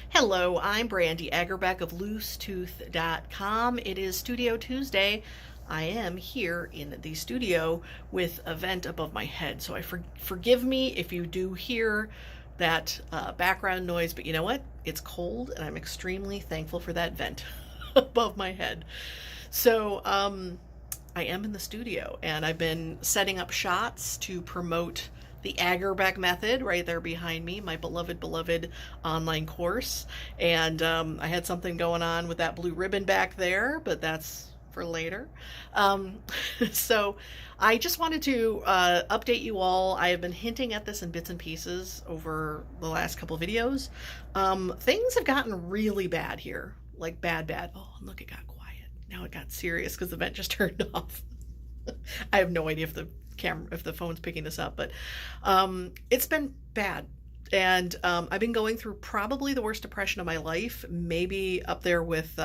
Hello, I'm Brandy Agerbeck of loosetooth.com. It is Studio Tuesday. I am here in the studio with a vent above my head, so forgive me if you do hear that background noise, but you know what? It's cold, and I'm extremely thankful for that vent above my head. So, I am in the studio, and I've been setting up shots to promote the Agerbeck method right there behind me, my beloved online course. And I had something going on with that blue ribbon back there, but that's for later. Um, so I just wanted to update you all. I have been hinting at this in bits and pieces over the last couple videos. Things have gotten really bad here, like bad. Oh, look, it got quiet. Now it got serious because the vent just turned off. I have no idea if the phone's picking this up, but it's been bad. And I've been going through probably the worst depression of my life, maybe up there with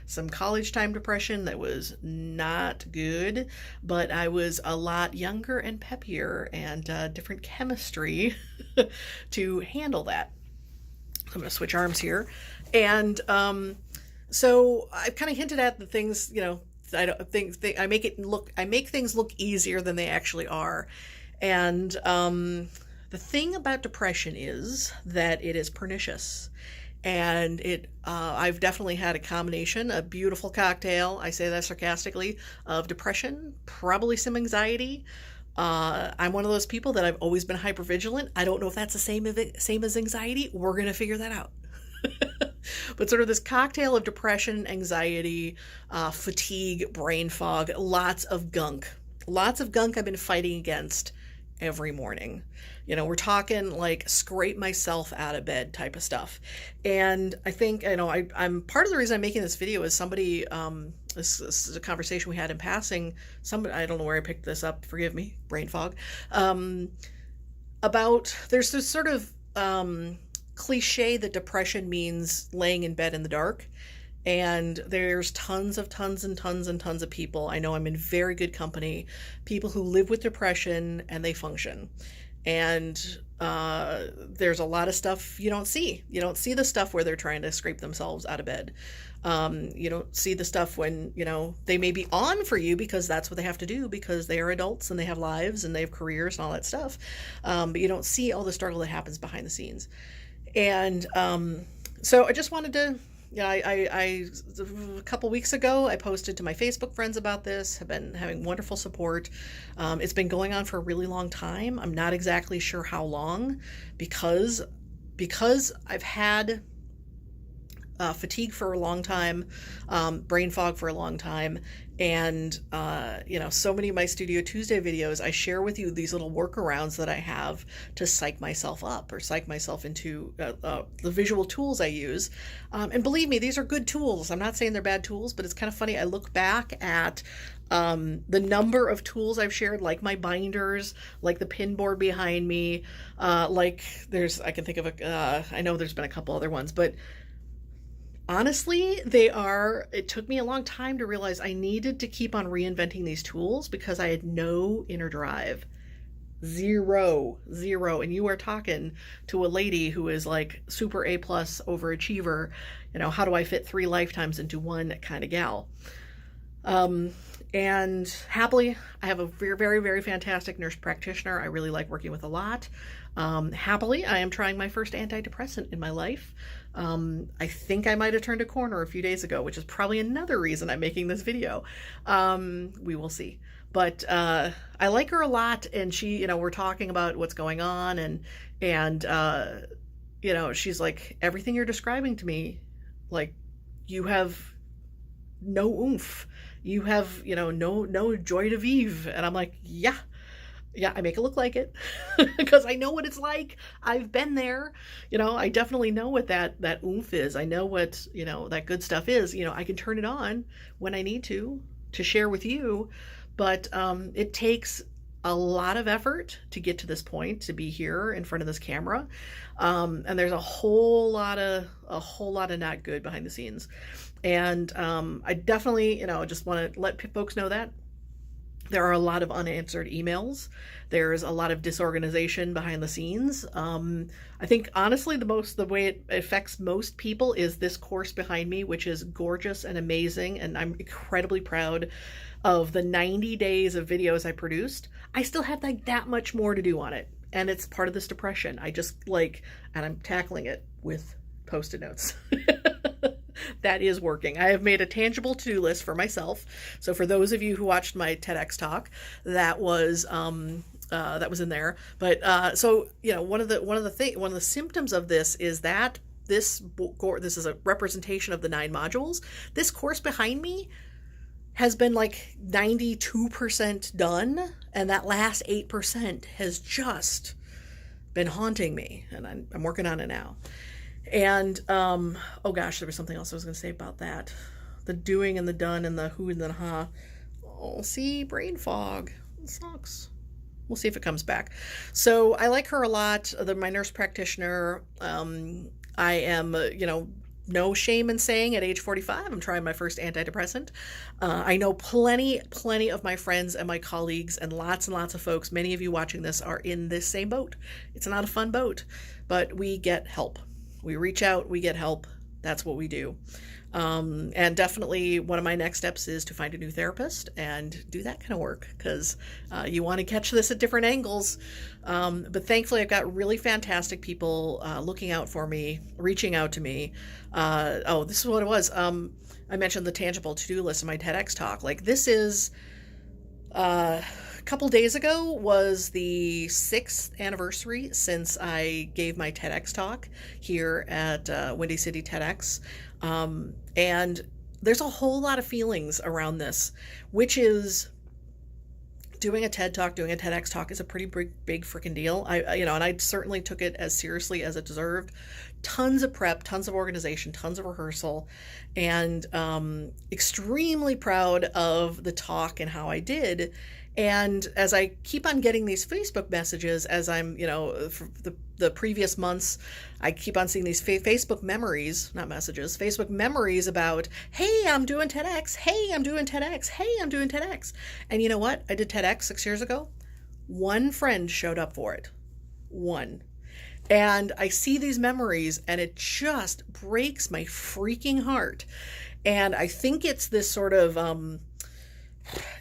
some college time depression that was not good, but I was a lot younger and peppier and different chemistry to handle that. I'm going to switch arms here. And so I've kind of hinted at the things, I don't think I make things look easier than they actually are. And the thing about depression is that it is pernicious. And I've definitely had a combination, a beautiful cocktail, I say that sarcastically, of depression, probably some anxiety. I'm one of those people that I've always been hypervigilant. I don't know if that's the same as anxiety. We're going to figure that out. But sort of this cocktail of depression, anxiety, fatigue, brain fog, lots of gunk. Lots of gunk I've been fighting against every morning. We're talking like scrape myself out of bed type of stuff. And I think, I'm part of the reason I'm making this video is somebody, this is a conversation we had in passing. Somebody, I don't know where I picked this up, forgive me, brain fog, about, there's this sort of, cliche that depression means laying in bed in the dark, and there's tons of people. I know I'm in very good company, people who live with depression and they function, and there's a lot of stuff you don't see. You don't see the stuff where they're trying to scrape themselves out of bed. You don't see the stuff when they may be on for you because that's what they have to do because they are adults and they have lives and they have careers and all that stuff, but you don't see all the struggle that happens behind the scenes. And so I just wanted to, a couple weeks ago, I posted to my Facebook friends about this, have been having wonderful support. It's been going on for a really long time. I'm not exactly sure how long because I've had fatigue for a long time, brain fog for a long time, and so many of my Studio Tuesday videos, I share with you these little workarounds that I have to psych myself up or psych myself into the visual tools I use. And believe me, these are good tools. I'm not saying they're bad tools, but it's kind of funny. I look back at the number of tools I've shared, like my binders, like the pin board behind me, I can think of I know there's been a couple other ones, but honestly, it took me a long time to realize I needed to keep on reinventing these tools because I had no inner drive. Zero. And you are talking to a lady who is like super A+ overachiever. How do I fit 3 lifetimes into one kind of gal? And happily, I have a very, very, very fantastic nurse practitioner I really like working with a lot. Happily, I am trying my first antidepressant in my life. I think I might have turned a corner a few days ago, which is probably another reason I'm making this video. We will see. But I like her a lot, and she, we're talking about what's going on, and she's like, everything you're describing to me, like, you have no oomph. You have, no joy de vivre. And I'm like, yeah, I make it look like it because I know what it's like. I've been there. I definitely know what that oomph is. I know what, that good stuff is. I can turn it on when I need to share with you, but it takes a lot of effort to get to this point, to be here in front of this camera. And there's a whole lot of not good behind the scenes. And I definitely, just want to let folks know that There are a lot of unanswered emails. There's a lot of disorganization behind the scenes. I think honestly, the way it affects most people is this course behind me, which is gorgeous and amazing, and I'm incredibly proud of the 90 days of videos I produced. I still have like that much more to do on it, and it's part of this depression. I just like, and I'm tackling it with Post-it notes. That is working. I have made a tangible to-do list for myself. So for those of you who watched my TEDx talk, that was in there. But so you know, one of the symptoms of this is that this is a representation of the 9 modules. This course behind me has been like 92% done, and that last 8% has just been haunting me, and I'm working on it now. And oh gosh, there was something else I was going to say about that. The doing and the done and the who and the huh. Oh, see, brain fog. It sucks. We'll see if it comes back. So I like her a lot. My nurse practitioner. I am, no shame in saying at age 45, I'm trying my first antidepressant. I know plenty of my friends and my colleagues and lots of folks, many of you watching this, are in this same boat. It's not a fun boat, but we get help. We reach out, we get help. That's what we do. And definitely one of my next steps is to find a new therapist and do that kind of work, because you want to catch this at different angles. But thankfully, I've got really fantastic people looking out for me, reaching out to me. This is what it was. I mentioned the tangible to-do list in my TEDx talk. Like, this is... a couple days ago was the 6th anniversary since I gave my TEDx talk here at Windy City TEDx. And there's a whole lot of feelings around this, which is doing a TED talk, doing a TEDx talk is a pretty big freaking deal. And I certainly took it as seriously as it deserved. Tons of prep, tons of organization, tons of rehearsal, and extremely proud of the talk and how I did. And as I keep on getting these Facebook messages, as I'm, for the previous months, I keep on seeing these Facebook memories, not messages, Facebook memories about, hey, I'm doing TEDx, hey, I'm doing TEDx, hey, I'm doing TEDx. And you know what? I did TEDx 6 years ago. One friend showed up for it. One. And I see these memories, and it just breaks my freaking heart. And I think it's this sort of...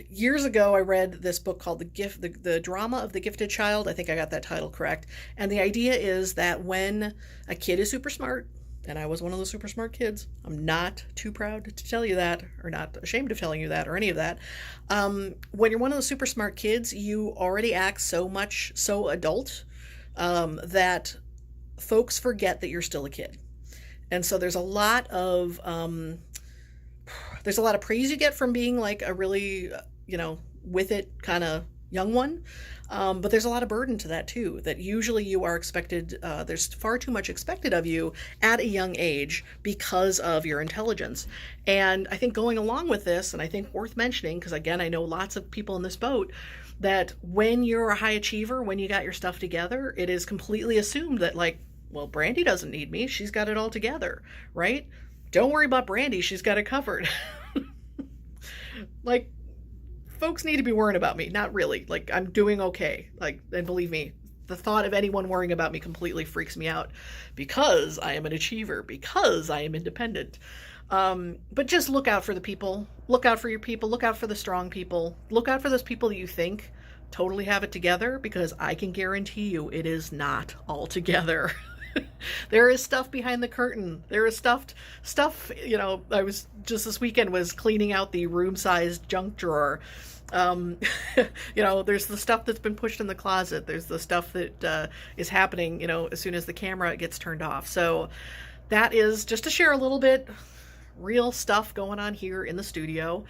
years ago, I read this book called The Drama of the Gifted Child. I think I got that title correct. And the idea is that when a kid is super smart, and I was one of those super smart kids, I'm not too proud to tell you that, or not ashamed of telling you that, or any of that. When you're one of those super smart kids, you already act so adult, that folks forget that you're still a kid. And so there's a lot of praise you get from being like a really, with it kind of young one. But there's a lot of burden to that too, that usually you are expected, there's far too much expected of you at a young age because of your intelligence. And I think going along with this, and I think worth mentioning, because again, I know lots of people in this boat, that when you're a high achiever, when you got your stuff together, it is completely assumed that like, well, Brandy doesn't need me. She's got it all together, right? Don't worry about Brandy. She's got it covered. Like, folks need to be worrying about me. Not really. Like, I'm doing okay. Like, and believe me, the thought of anyone worrying about me completely freaks me out, because I am an achiever, because I am independent. But just look out for the people. Look out for your people. Look out for the strong people. Look out for those people that you think totally have it together, because I can guarantee you it is not all together. There is stuff behind the curtain. There is stuff, I was just this weekend was cleaning out the room-sized junk drawer. There's the stuff that's been pushed in the closet. There's the stuff that is happening, as soon as the camera gets turned off. So that is just to share a little bit real stuff going on here in the studio.